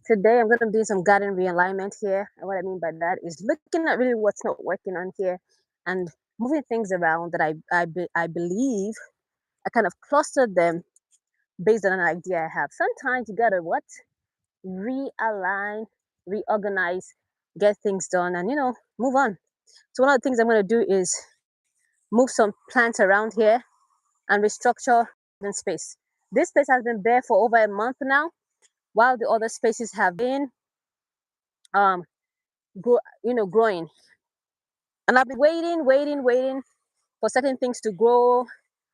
Today I'm going to do some garden realignment here. And what I mean by that is looking at really what's not working on here and moving things around that I believe I kind of clustered them based on an idea I have. Sometimes you gotta what? Realign, reorganize, get things done, and move on. So one of the things I'm gonna do is move some plants around here and restructure the space. This space has been bare for over a month now, while the other spaces have been um growing. And I've been waiting for certain things to grow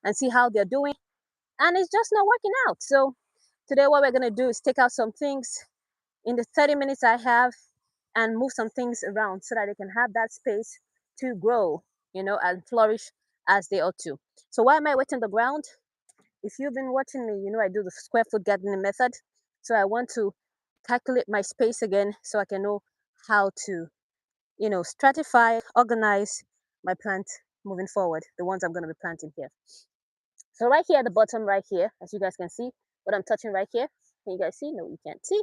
and see how they're doing. And it's just not working out. So today what we're gonna do is take out some things in the 30 minutes I have and move some things around so that they can have that space to grow, and flourish as they ought to. So why am I wetting the ground? If you've been watching me, I do the square foot gardening method. So I want to calculate my space again so I can know how to, stratify, organize my plant moving forward, the ones I'm going to be planting here. So right here at the bottom, right here, as you guys can see, what I'm touching right here. Can you guys see? No, you can't see.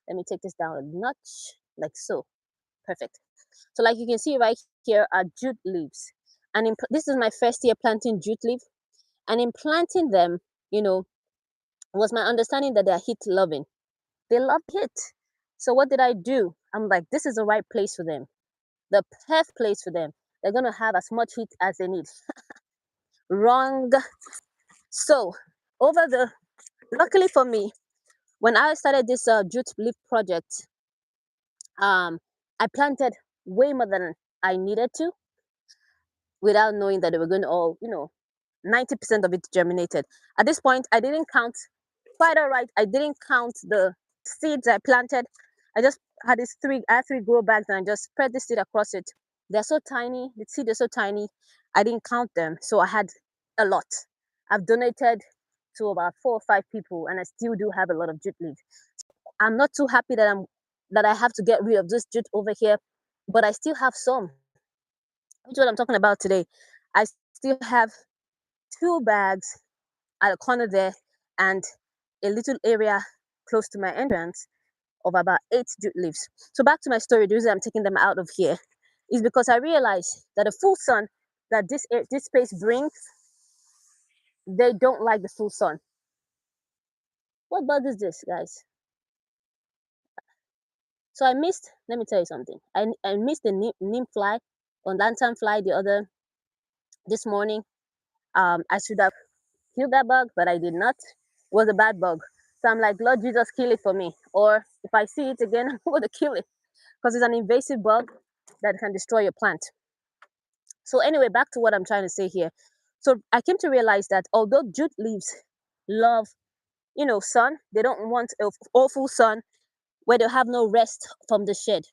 Let me take this down a notch, like so. Perfect. So like you can see right here are jute leaves. And this is my first year planting jute leaf. And in planting them, was my understanding that they're heat loving. They love heat. So what did I do? I'm like, this is the right place for them. The perfect place for them. They're going to have as much heat as they need. Wrong. So luckily for me, when I started this jute leaf project, I planted way more than I needed to without knowing that they were going to all, 90% of it germinated. At this point, I didn't count quite all right. I didn't count the seeds I planted. I just had I had three grow bags and I just spread the seed across it. They're so tiny. The seed is so tiny. I didn't count them. So I had a lot. I've donated to about 4 or 5 people and I still do have a lot of jute leaves. I'm not too happy that I have to get rid of this jute over here, but I still have some. Which is what I'm talking about today. I still have 2 bags at the corner there and a little area close to my entrance of about 8 jute leaves. So back to my story, the reason I'm taking them out of here is because I realized that the full sun that this space brings, they don't like the full sun. What bug is this, guys? So let me tell you something. I missed the neem fly or lantern fly this morning. I should have killed that bug, but I did not. It was a bad bug. So I'm like, Lord Jesus, kill it for me. Or if I see it again, I'm going to kill it because it's an invasive bug that can destroy your plant. So anyway, back to what I'm trying to say here. So I came to realize that although jute leaves love, sun, they don't want a awful sun where they have no rest from the shade.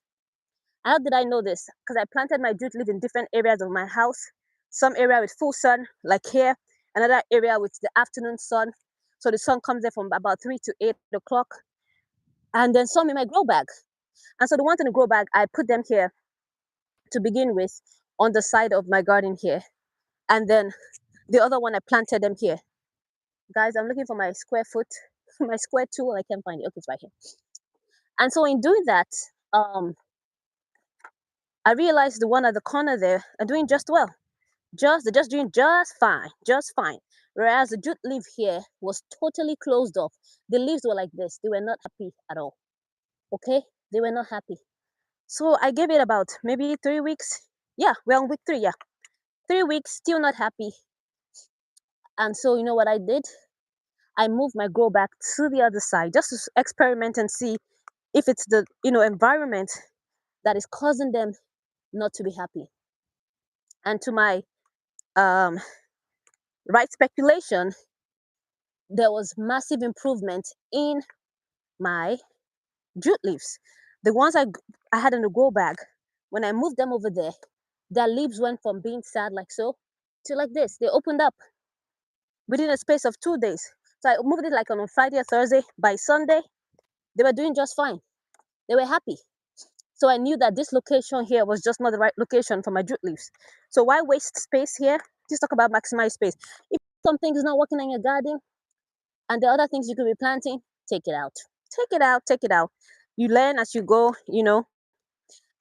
How did I know this? Because I planted my jute leaf in different areas of my house. Some area with full sun, like here, another area with the afternoon sun. So the sun comes there from about 3 to 8 o'clock. And then some in my grow bag. And so the ones in the grow bag, I put them here to begin with on the side of my garden here. And then the other one, I planted them here. Guys, I'm looking for my square foot, my square tool. I can't find it. Okay, it's right here. And so in doing that, I realized the one at the corner there are doing just well. They're just doing just fine. Whereas the jute leaf here was totally closed off. The leaves were like this. They were not happy at all. Okay, they were not happy. So I gave it about maybe 3 weeks. Yeah, we're on week 3. Yeah, 3 weeks, still not happy. And so you know what I did? I moved my grow back to the other side just to experiment and see if it's the environment that is causing them not to be happy. And to my um, right speculation, there was massive improvement in my jute leaves. The ones I had in the grow bag, when I moved them over there, their leaves went from being sad like so to like this. They opened up within a space of 2 days. So I moved it like on a Friday or Thursday. By Sunday, they were doing just fine. They were happy. So I knew that this location here was just not the right location for my jute leaves. So why waste space here? Just talk about maximize space. If something is not working in your garden and the other things you could be planting, take it out. Take it out, take it out. you learn as you go, you know.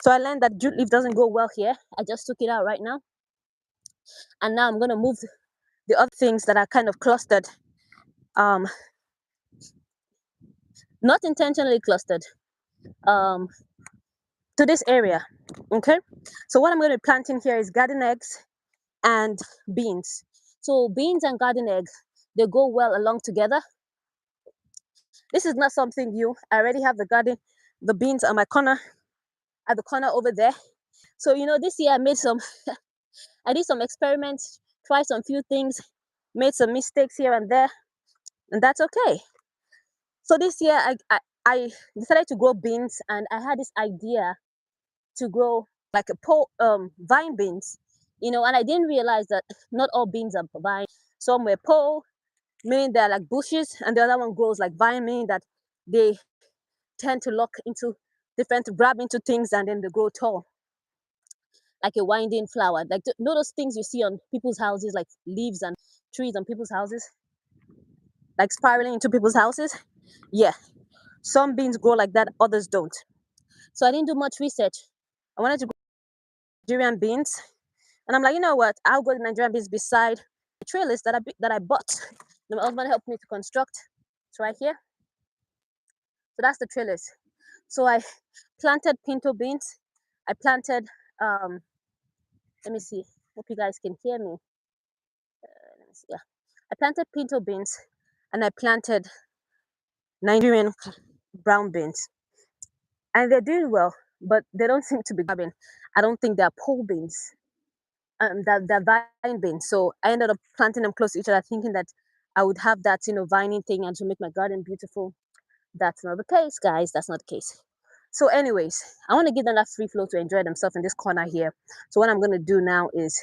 So I learned that jute leaf doesn't go well here. I just took it out right now. And now I'm going to move the other things that are kind of clustered, um, not intentionally clustered, um, to this area. Okay. So what I'm going to be planting here is garden eggs and beans. So beans and garden eggs, they go well along together. This is not something new. I already have the beans on my corner, at the corner over there. So, you know, this year I did some experiments, tried some few things, made some mistakes here and there, and that's okay. So this year I decided to grow beans, and I had this idea to grow like a vine beans, you know, and I didn't realize that not all beans are vine. Some were pole, meaning they're like bushes, and the other one grows like vine, meaning that they tend to lock into grab into things, and then they grow tall like a winding flower. Like, you know those things you see on people's houses, like leaves and trees on people's houses, like spiraling into people's houses? Yeah, some beans grow like that, others don't. So I didn't do much research. I wanted to grow Nigerian beans, and I'm like, you know what? I'll grow the Nigerian beans beside the trellis that I bought. My husband helped me to construct. It's right here. So that's the trellis. So I planted pinto beans. I planted, let me see. Hope you guys can hear me. Let me see. Yeah. I planted pinto beans, and I planted Nigerian brown beans. And they're doing well, but they don't seem to be grabbing. I don't think they're pole beans. They're vine beans. So I ended up planting them close to each other, thinking that I would have that, you know, vining thing and to make my garden beautiful. That's not the case, guys. That's not the case. So, anyways, I want to give them that free flow to enjoy themselves in this corner here. So, what I'm going to do now is,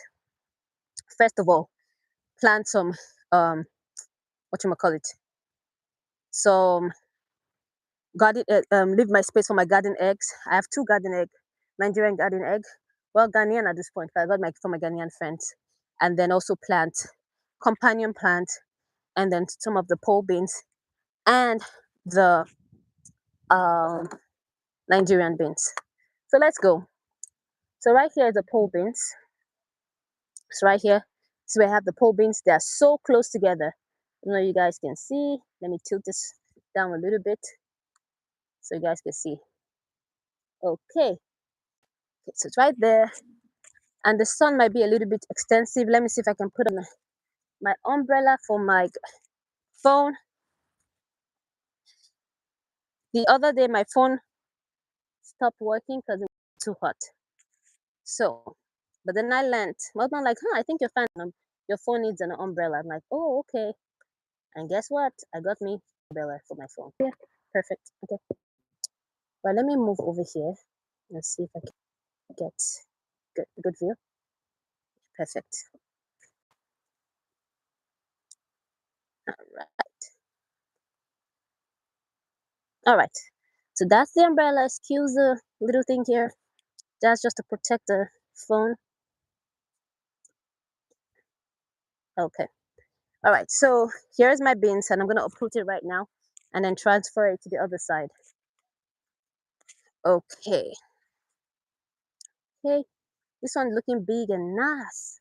first of all, plant some, what you call it, some leave my space for my garden eggs. I have two garden egg, Nigerian garden egg. Well, Ghanaian at this point, but I got my from my Ghanaian friends. And then also plant companion plant, and then some of the pole beans and the um, Nigerian beans. So let's go. So right here is the pole beans. So right here, so I have the pole beans. They are so close together. I don't know you guys can see. Let me tilt this down a little bit so you guys can see. Okay. Okay, so it's right there. And the sun might be a little bit extensive. Let me see if I can put on my umbrella for my phone. The other day, my phone stopped working because it was too hot. So, but then I learned. My husband like, I think your phone needs an umbrella. I'm like, oh, okay. And guess what? I got me umbrella for my phone. Yeah, perfect. Okay. But let me move over here and see if I can get good view. Perfect. All right. All right. So that's the umbrella. Excuse the little thing here. That's just to protect the phone. Okay. All right. So here's my beans, and I'm gonna uproot it right now, and then transfer it to the other side. Okay. Okay. This one looking big and nice.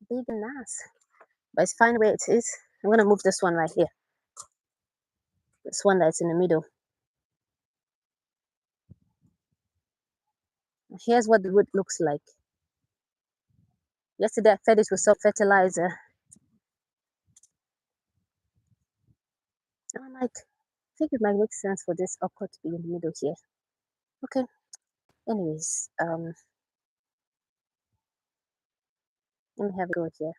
Big and nice. But it's fine where it is. I'm gonna move this one right here. This one that's in the middle. Here's what the wood looks like. Yesterday I fed it with some fertilizer. And I'm like, I think it might make sense for this okra to be in the middle here. Okay. Anyways, let me have a go here.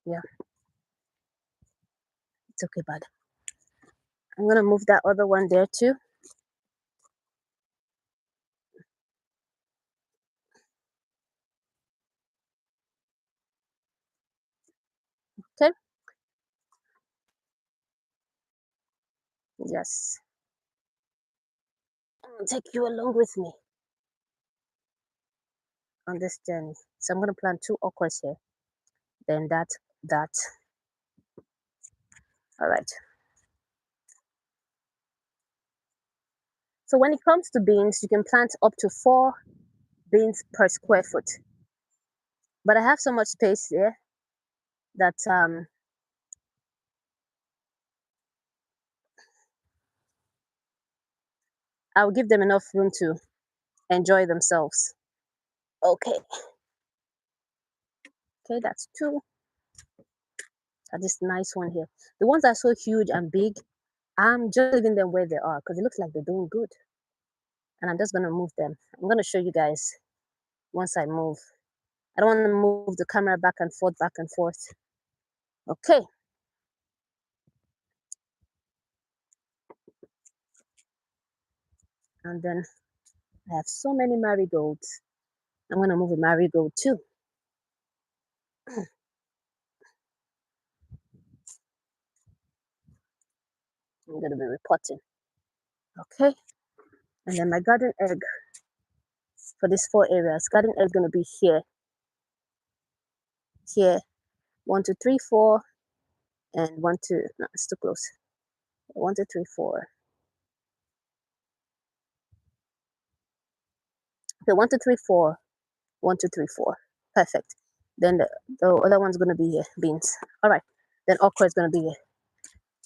Yeah, it's okay, bud. I'm gonna move that other one there too. Okay. Yes. I'm gonna take you along with me on this journey. So I'm gonna plant two okras here. Then that that. All right. So when it comes to beans, you can plant up to 4 beans per square foot. But I have so much space here that I'll give them enough room to enjoy themselves. Okay. Okay, that's 2. This nice one here. The ones that are so huge and big, I'm just leaving them where they are because it looks like they're doing good. And I'm just gonna move them. I'm gonna show you guys once I move. I don't want to move the camera back and forth, back and forth. Okay. And then I have so many marigolds. I'm gonna move a marigold too. I'm gonna be repotting. Okay. And then my garden egg for these 4 areas. Garden egg is gonna be here, here, 1, 2, 3, 4, and 1, 2. No, it's too close. 1, 2, 3, 4. Okay, 1, 2, 3, 4. 1, 2, 3, 4. Perfect. Then the other one's gonna be here, beans. All right. Then okra is gonna be here.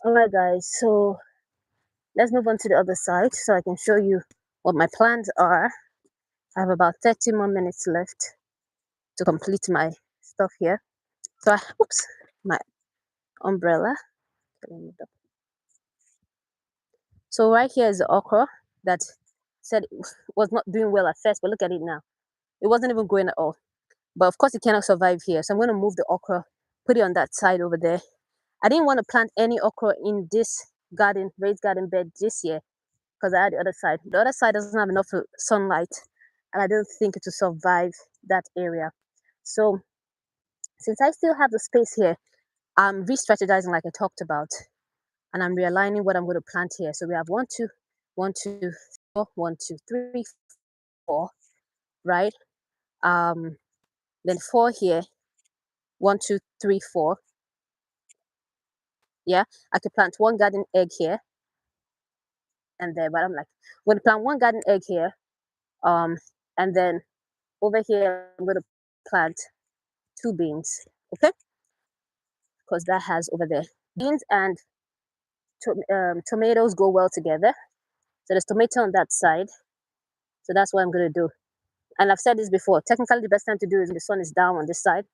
All right, guys. So let's move on to the other side so I can show you what my plans are. I have about 30 more minutes left to complete my stuff here. So oops, my umbrella. So right here is the okra that said it was not doing well at first, but look at it now. It wasn't even growing at all. But of course, it cannot survive here. So I'm going to move the okra, put it on that side over there. I didn't want to plant any okra in this garden, raised garden bed this year because I had the other side. The other side doesn't have enough sunlight, and I don't think it will survive that area. So since I still have the space here, I'm re-strategizing like I talked about, and I'm realigning what I'm going to plant here. So we have 1, 2, 1, 2, 4, 1, 2, 3, 4, right? Then 4 here, 1, 2, 3, 4. Yeah, I could plant 1 garden egg here and there, but I'm like, I'm going to plant 1 garden egg here, and then over here I'm going to plant 2 beans, okay? Because that has over there beans and tomatoes go well together. So there's tomato on that side. So that's what I'm going to do. And I've said this before. Technically, the best time to do is when the sun is down on this side.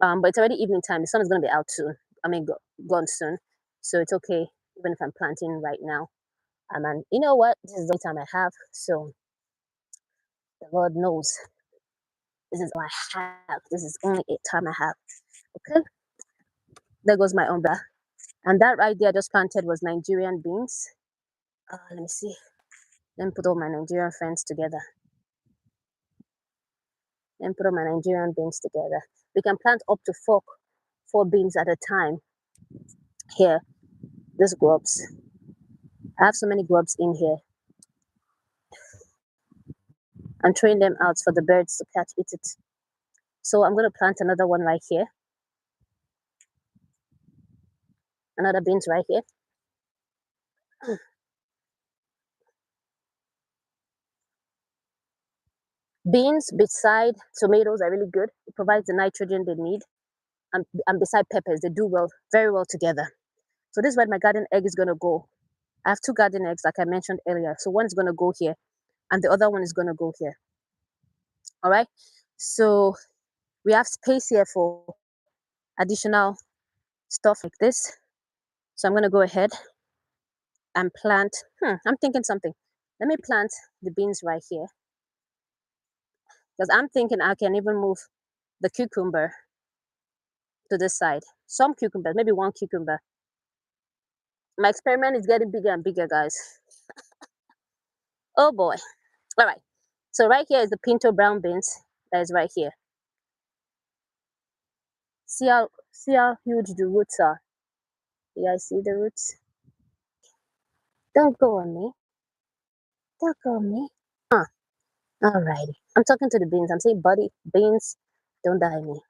But it's already evening time. The sun is going to be out soon. I mean, gone soon. So it's okay even if I'm planting right now. And you know what? This is the only time I have. So the Lord knows this is all I have. This is only a time I have. Okay. There goes my umbrella. And that right there I just planted was Nigerian beans. Let me see. Let me put all my Nigerian friends together. Let me put all my Nigerian beans together. We can plant up to four beans at a time. Here, these grubs. I have so many grubs in here. I'm throwing them out for the birds to catch eat it. So I'm going to plant another one right here. Another beans right here. Beans beside tomatoes are really good. It provides the nitrogen they need. And beside peppers, they do well, very well together. So this is where my garden egg is going to go. I have 2 garden eggs, like I mentioned earlier. So one is going to go here, and the other one is going to go here. All right. So we have space here for additional stuff like this. So I'm going to go ahead and plant. I'm thinking something. Let me plant the beans right here because I'm thinking I can even move the cucumber to this side. Some cucumbers, maybe 1 cucumber. My experiment is getting bigger and bigger, guys. Oh boy. All right. So right here is the pinto brown beans that is right here. See how huge the roots are. You guys see the roots? Don't go on me. Don't go on me. Alrighty. I'm talking to the beans. I'm saying, buddy, beans, don't die me.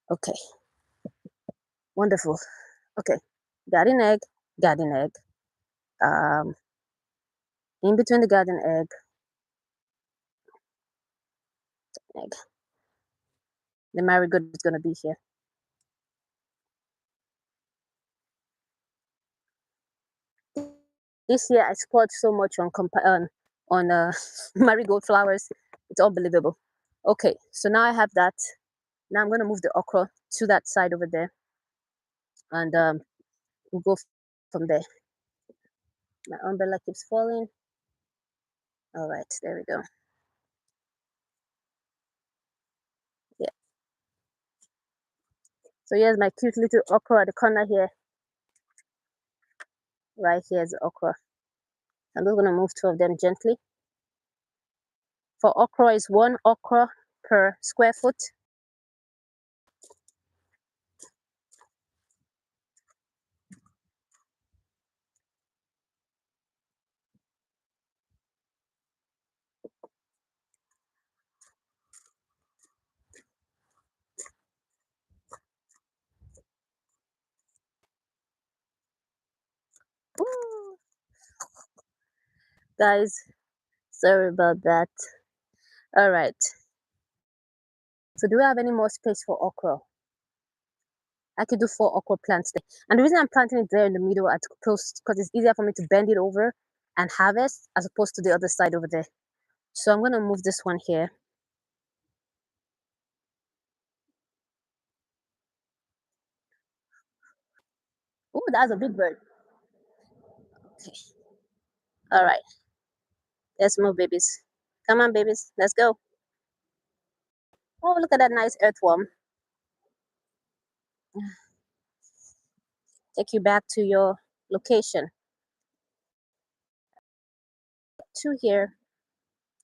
Okay. Wonderful. Okay, garden egg, garden egg. Um, in between the garden egg, the marigold is gonna be here. This year I scored so much on marigold flowers. It's unbelievable. Okay, so now I have that. Now I'm gonna move the okra to that side over there, and we'll go from there. My umbrella keeps falling. All right, there we go. Yeah. So here's my cute little okra at the corner here. Right here's the okra. I'm just gonna move two of them gently. For okra is 1 okra per square foot. Ooh, guys, sorry about that. All right. So do we have any more space for okra? I could do 4 okra plants there. And the reason I'm planting it there in the middle at close because it's easier for me to bend it over and harvest as opposed to the other side over there. So I'm gonna move this one here. Oh, that's a big bird. Okay. All right. Let's move, babies. Come on, babies. Let's go. Oh, look at that nice earthworm. Take you back to your location. To here.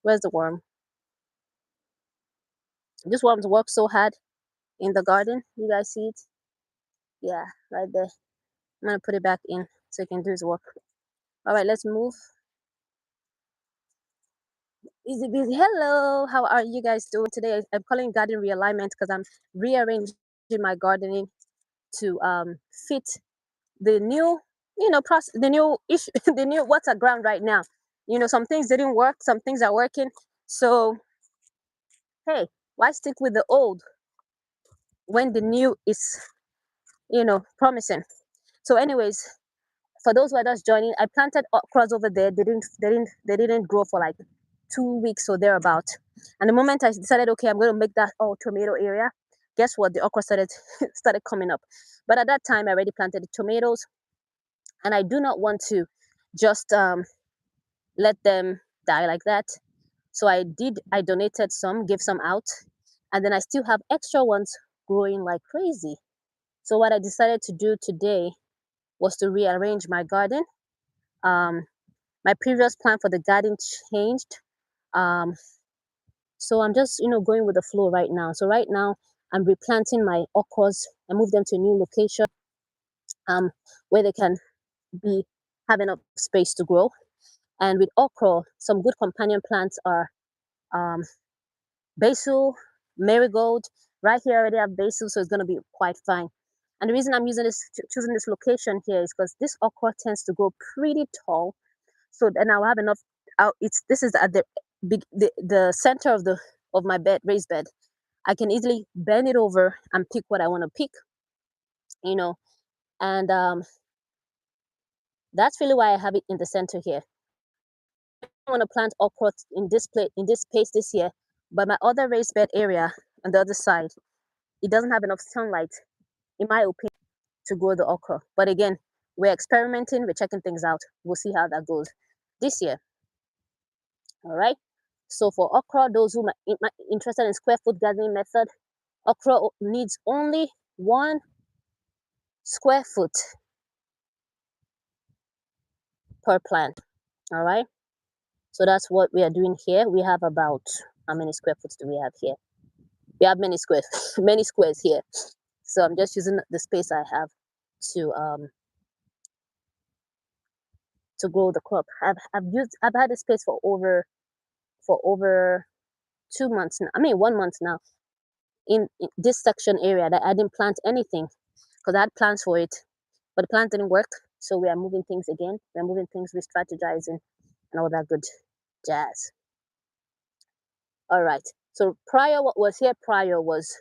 Where's the worm? This worm's worked so hard in the garden. You guys see it? Yeah, right there. I'm gonna put it back in so he can do his work. All right, let's move. Easy busy. Hello, how are you guys doing today? I'm calling garden realignment because I'm rearranging my gardening to fit the new, process, the new issue, the new what's at ground right now. Some things didn't work, some things are working. So hey, why stick with the old when the new is, promising? So, anyways, for those who are just joining, I planted okras over there. They didn't grow for like 2 weeks or thereabout. And the moment I decided, okay, I'm going to make that all tomato area, guess what? The okra started coming up. But at that time, I already planted the tomatoes, and I do not want to just let them die like that. So I donated some, gave some out, and then I still have extra ones growing like crazy. So what I decided to do today was to rearrange my garden. Um, my previous plan for the garden changed. Um, so I'm just, going with the flow right now. So right now I'm replanting my okras. I moved them to a new location um, where they can be have enough space to grow. And with okra, some good companion plants are um, basil, marigold. Right here, I already have basil, so it's going to be quite fine. And the reason I'm choosing this location here is because this okra tends to grow pretty tall. So then I'll have enough. This is at the center of my raised bed. I can easily bend it over and pick what I want to pick, you know. And that's really why I have it in the center here. I want to plant okra in this space this year, but my other raised bed area on the other side, it doesn't have enough sunlight, in my opinion, to grow the okra. But again, we're experimenting, we're checking things out. We'll see how that goes this year. All right. So for okra, those who are interested in square foot gardening method, okra needs only 1 square foot per plant. All right. So that's what we are doing here. We have about how many square foot do we have here? We have many squares, many squares here. So I'm just using the space I have to um to grow the crop. I've had the space for over 2 months now. I mean 1 month now in this section area that I didn't plant anything. because I had plans for it, but the plan didn't work. So we are moving things again. We're moving things, we're strategizing, and all that good jazz. All right. So prior, what was here prior was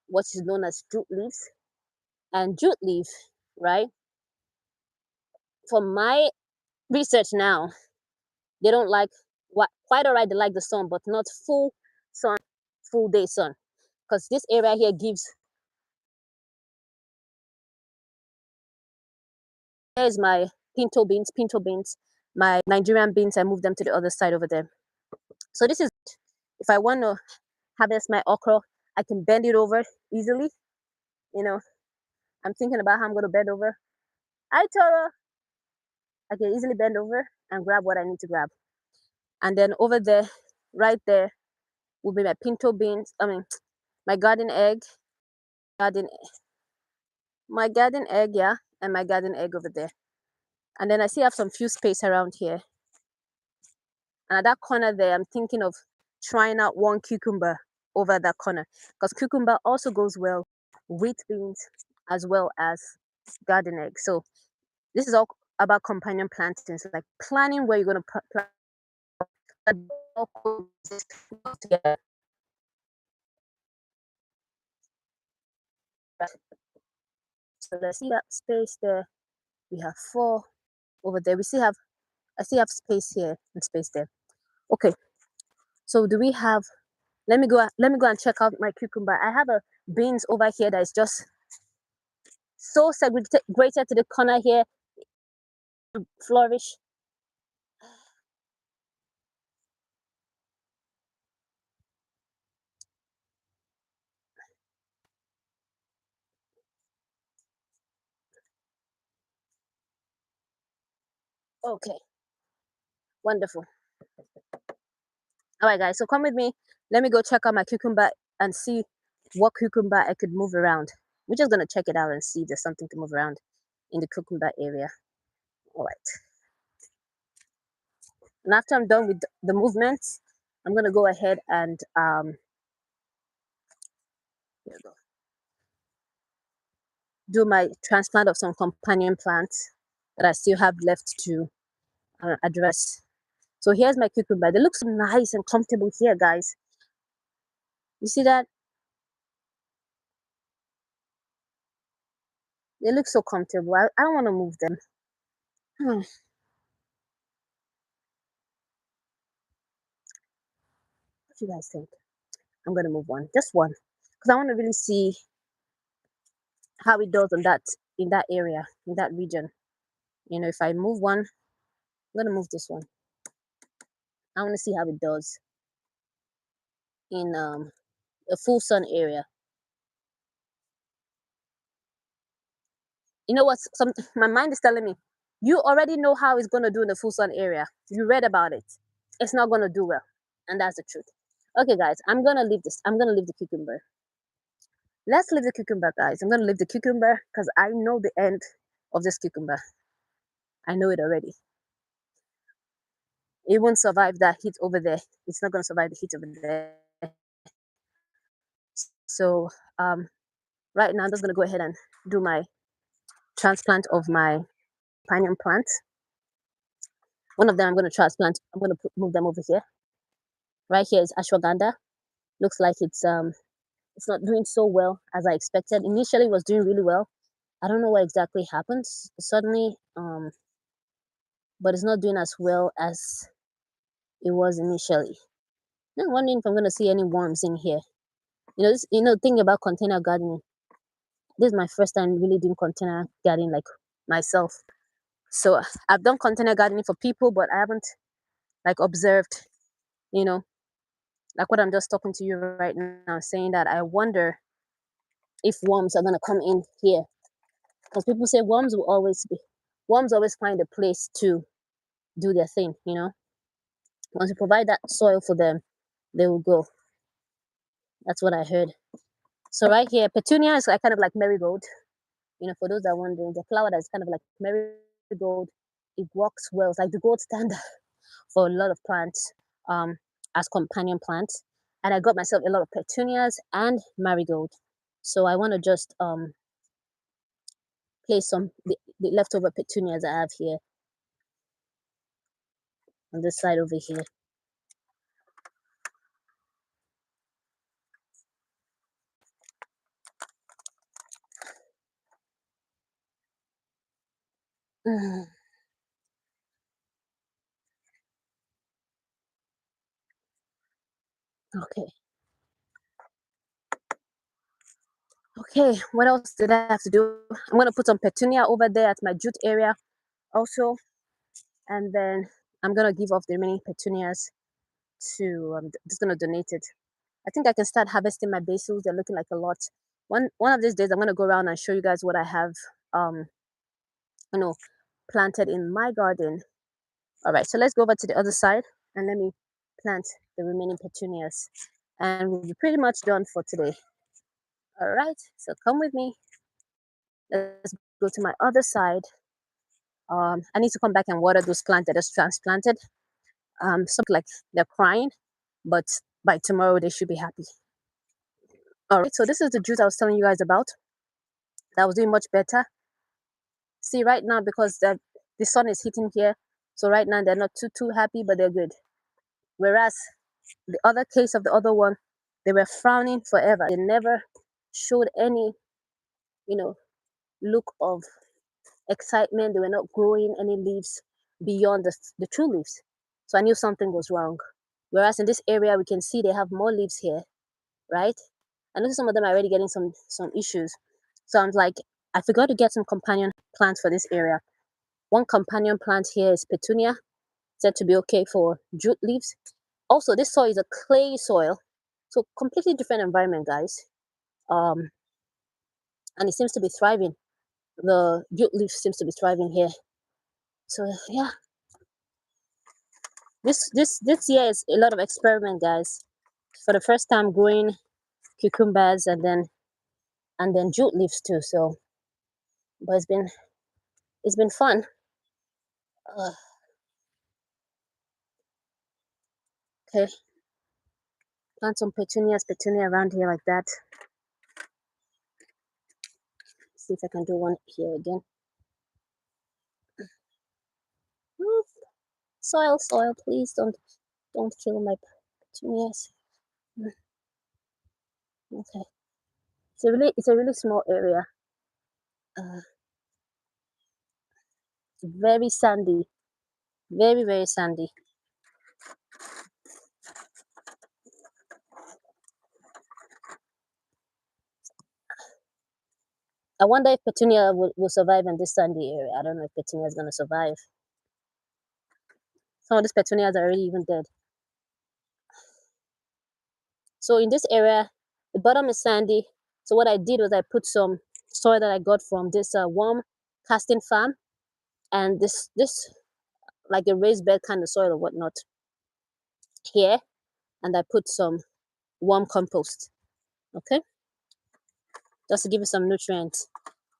what is known as jute leaves. And jute leaf, right? From my research now, they don't like what quite all right, they like the sun, but not full sun, full day sun. Because this area here gives there's my pinto beans, my Nigerian beans, I moved them to the other side over there. So this is if I want to harvest my okra, I can bend it over easily. You know, I'm thinking about how I'm gonna bend over. Hi Toro. I can easily bend over and grab what I need to grab. And then over there, right there, will be my pinto beans. I mean, my garden egg, garden, my garden egg, yeah, and my garden egg over there. And then I still have some few space around here. And at that corner there, I'm thinking of trying out one cucumber over that corner because cucumber also goes well with beans as well as garden egg. So this is all about companion planting. So like planning where you're going to plant. So let's see that space there. We have 4 over there. I still have space here and space there. Okay. So do we have let me go and check out my cucumber. I have a beans over here that is just so segregated to the corner here to flourish. Okay, wonderful. All right, guys. So come with me. Let me go check out my cucumber and see what cucumber I could move around. We're just gonna check it out and see if there's something to move around in the cucumber area. All right. And after I'm done with the movements, I'm gonna go ahead and here we go, do my transplant of some companion plants that I still have left to address. So here's my cucumber. They look so nice and comfortable here, guys. You see that? They look so comfortable. I don't want to move them. Hmm. What do you guys think? I'm gonna move one, just one, because I want to really see how it does on that in that area, in that region. You know, if I move one, I'm gonna move this one. I want to see how it does in a full sun area. You know what? Some my mind is telling me, you already know how it's gonna do in the full sun area. You read about it. It's not gonna do well, and that's the truth. Okay, guys, I'm gonna leave this. I'm gonna leave the cucumber. Let's leave the cucumber, guys. I'm gonna leave the cucumber because I know the end of this cucumber. I know it already. It won't survive that heat over there. It's not gonna survive the heat over there. So right now I'm just gonna go ahead and do my transplant of my companion plant. One of them I'm gonna transplant. I'm gonna move them over here. Right here is ashwagandha. Looks like it's not doing so well as I expected. Initially, it was doing really well. I don't know what exactly happened. Suddenly, but it's not doing as well as it was initially. I'm wondering if I'm gonna see any worms in here. Thing about container gardening. This is my first time really doing container gardening like myself. So I've done container gardening for people, but I haven't like observed, you know, like what I'm just talking to you right now, saying that I wonder if worms are gonna come in here. Because people say worms always find a place to do their thing, you know. Once you provide that soil for them, they will go. That's what I heard. So right here, petunia is like kind of like marigold. You know, for those that are wondering, the flower that's kind of like marigold, it works well. It's like the gold standard for a lot of plants as companion plants. And I got myself a lot of petunias and marigold. So I want to just place some the leftover petunias I have here on this side over here. Mm, okay. Okay, what else did I have to do? I'm gonna put some petunia over there at my jute area also, and then I'm gonna give off the remaining petunias to just gonna donate it. I think I can start harvesting my basils. They're looking like a lot. One of these days I'm gonna go around and show you guys what I have um you know planted in my garden. All right, so let's go over to the other side and let me plant the remaining petunias. And we'll be pretty much done for today. All right, so come with me. Let's go to my other side. I need to come back and water those plants that I just transplanted. Something like they're crying, but by tomorrow they should be happy. All right, so this is the juice I was telling you guys about. That was doing much better. See, right now because the sun is hitting here, so right now they're not too happy, but they're good. Whereas the other case of the other one, they were frowning forever. They never showed any, you know, look of excitement. They were not growing any leaves beyond the true leaves. So I knew something was wrong. Whereas in this area, we can see they have more leaves here, right? I know some of them are already getting some issues. So I'm like, I forgot to get some companion plants for this area. One companion plant here is petunia, said to be okay for jute leaves. Also, this soil is a clay soil, so completely different environment, guys. Um, and it seems to be thriving. The jute leaf seems to be thriving here. So yeah, this year is a lot of experiment, guys. For the first time, growing cucumbers and then jute leaves too. So, but it's been fun. Uh, okay, plant some petunia around here like that. See if I can do one here again. Soil, please don't kill my petunias. Okay, it's a really small area. Uh, very sandy, very sandy. I wonder if petunia will survive in this sandy area. I don't know if petunia is gonna survive. Some of these petunias are already even dead. So in this area, the bottom is sandy. So what I did was I put some soil that I got from this worm casting farm, and this like a raised bed kind of soil or whatnot here, and I put some worm compost. Okay, just to give it some nutrients.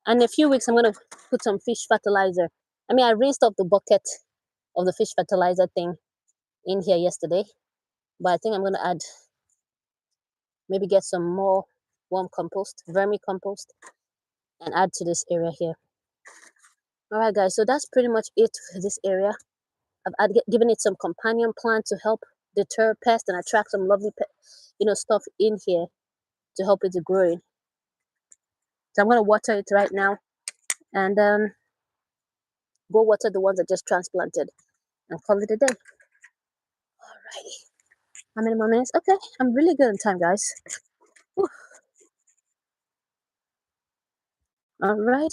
And in a few weeks, I'm gonna put some fish fertilizer. I mean, I rinsed off the bucket of the fish fertilizer thing in here yesterday, but I think I'm gonna add, maybe get some more worm compost, vermicompost, and add to this area here. All right, guys, so that's pretty much it for this area. Given it some companion plant to help deter pests and attract some lovely, stuff in here to help it to growing. So I'm gonna water it right now, and go water the ones that just transplanted, and call it a day. Alrighty. How many more minutes? Okay, I'm really good on time, guys. Whew. All right.